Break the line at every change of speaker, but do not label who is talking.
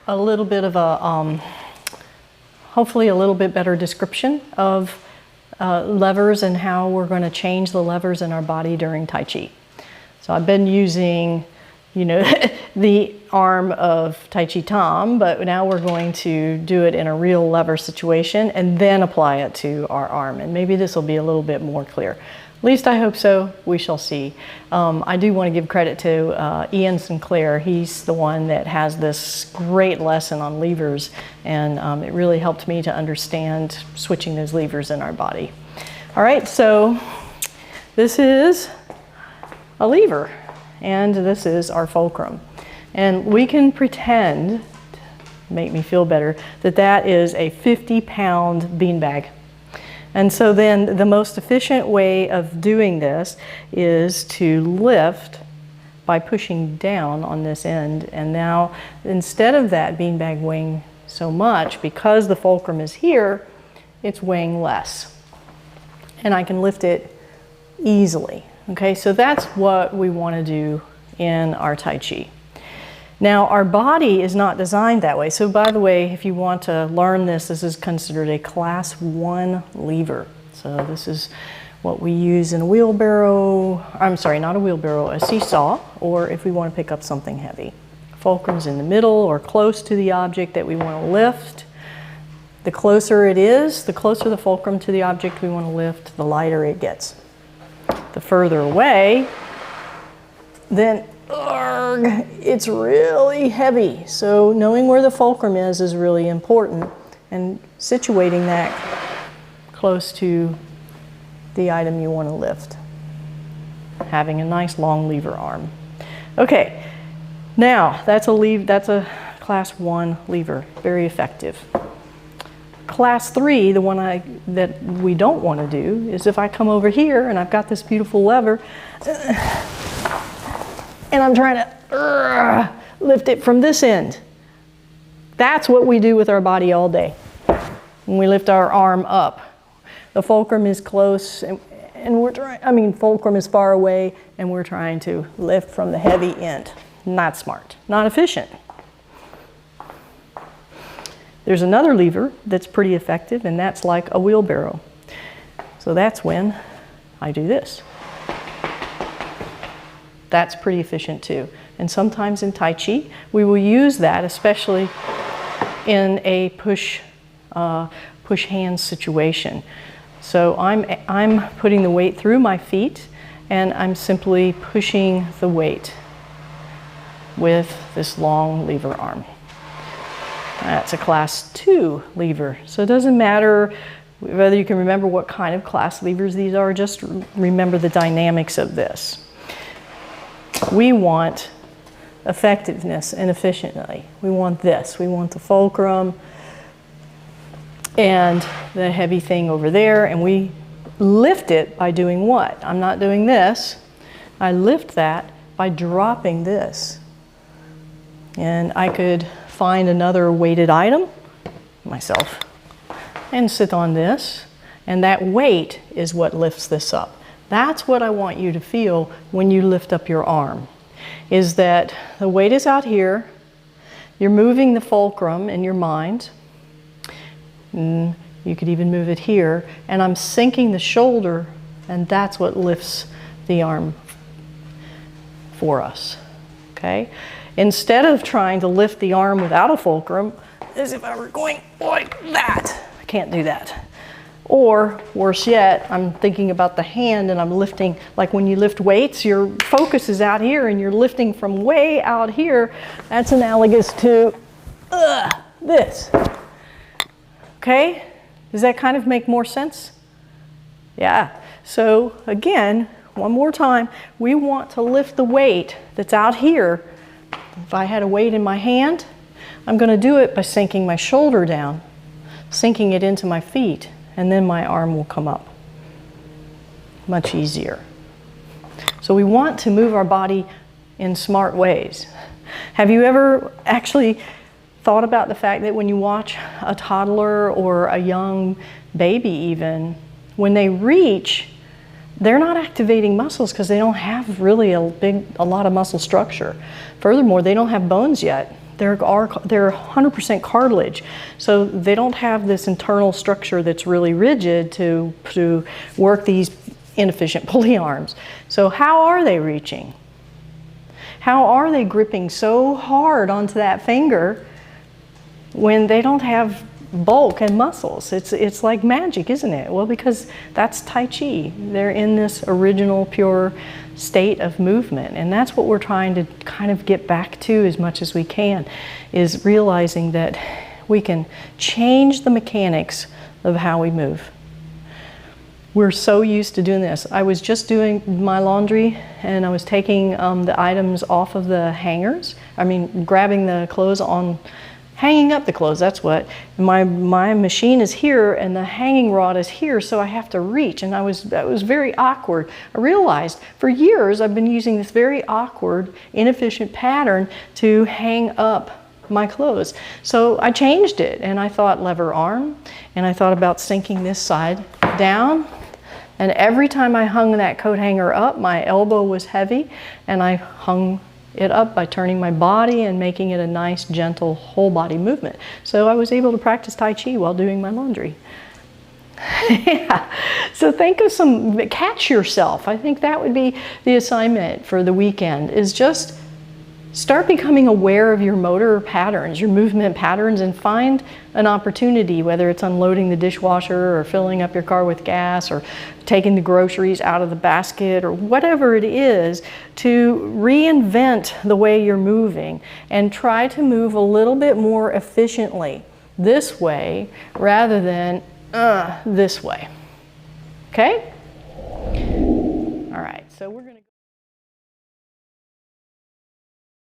a little bit of a, hopefully a little bit better description of levers and how we're going to change the levers in our body during Tai Chi. So I've been using, you know, the arm of Tai Chi Tom, but now we're going to do it in a real lever situation and then apply it to our arm. And maybe this will be a little bit more clear. At least I hope so. We shall see. I do want to give credit to Ian Sinclair. He's the one that has this great lesson on levers, and it really helped me to understand switching those levers in our body. All right, so this is a lever, and this is our fulcrum. And we can pretend, to make me feel better, that that is a 50-pound beanbag. And so then the most efficient way of doing this is to lift by pushing down on this end. And now instead of that beanbag weighing so much, because the fulcrum is here, it's weighing less. And I can lift it easily. Okay, so that's what we want to do in our Tai Chi. Now, our body is not designed that way. So by the way, if you want to learn this, this is considered a class 1 lever. So this is what we use in a wheelbarrow, I'm sorry, not a wheelbarrow, a seesaw, or if we want to pick up something heavy. Fulcrum's in the middle or close to the object that we want to lift. The closer it is, the closer the fulcrum to the object we want to lift, the lighter it gets. The further away, then it's really heavy. So knowing where the fulcrum is really important, and situating that close to the item you want to lift. Having a nice long lever arm. Okay, now that's a class 1 lever, very effective. Class 3, the one that we don't want to do, is if I come over here and I've got this beautiful lever and I'm trying to lift it from this end. That's what we do with our body all day. When we lift our arm up, the fulcrum is close and we're trying, fulcrum is far away and we're trying to lift from the heavy end. Not smart, not efficient. There's another lever that's pretty effective, and that's like a wheelbarrow. So that's when I do this. That's pretty efficient too. And sometimes in Tai Chi, we will use that, especially in a push hands situation. So I'm putting the weight through my feet, and I'm simply pushing the weight with this long lever arm. That's a class 2 lever. So it doesn't matter whether you can remember what kind of class levers these are, just remember the dynamics of this. We want effectiveness and efficiently. We want this. We want the fulcrum and the heavy thing over there, and we lift it by doing what? I'm not doing this. I lift that by dropping this. And I could find another weighted item, myself, and sit on this, and that weight is what lifts this up. That's what I want you to feel when you lift up your arm, is that the weight is out here, you're moving the fulcrum in your mind, and you could even move it here, and I'm sinking the shoulder, and that's what lifts the arm for us, okay? Instead of trying to lift the arm without a fulcrum, as if I were going like that. I can't do that. Or worse yet, I'm thinking about the hand and I'm lifting, like when you lift weights, your focus is out here and you're lifting from way out here. That's analogous to this. Okay? Does that kind of make more sense? Yeah. So again, one more time, we want to lift the weight that's out here. If I had a weight in my hand, I'm going to do it by sinking my shoulder down, sinking it into my feet, and then my arm will come up. Much easier. So we want to move our body in smart ways. Have you ever actually thought about the fact that when you watch a toddler or a young baby even, when they reach, they're not activating muscles because they don't have really a lot of muscle structure. Furthermore, they don't have bones yet. they're 100% cartilage, so they don't have this internal structure that's really rigid to work these inefficient pulley arms. So how are they reaching? How are they gripping so hard onto that finger when they don't have bulk and muscles? It's like magic, isn't it? Well, because that's Tai Chi. They're in this original pure state of movement, and that's what we're trying to kind of get back to as much as we can, is realizing that we can change the mechanics of how we move. We're so used to doing this. I was just doing my laundry and I was taking the items off of the hangers. I mean, grabbing the clothes on, hanging up the clothes, that's what. My machine is here and the hanging rod is here, so I have to reach, and that was very awkward. I realized for years I've been using this very awkward, inefficient pattern to hang up my clothes. So I changed it, and I thought lever arm, and I thought about sinking this side down. And every time I hung that coat hanger up, my elbow was heavy, and I hung it up by turning my body and making it a nice, gentle, whole body movement. So I was able to practice Tai Chi while doing my laundry. Yeah. So think of catch yourself. I think that would be the assignment for the weekend, is just start becoming aware of your motor patterns, your movement patterns, and find an opportunity, whether it's unloading the dishwasher or filling up your car with gas or taking the groceries out of the basket or whatever it is, to reinvent the way you're moving and try to move a little bit more efficiently this way rather than this way. Okay? All right, so we're going to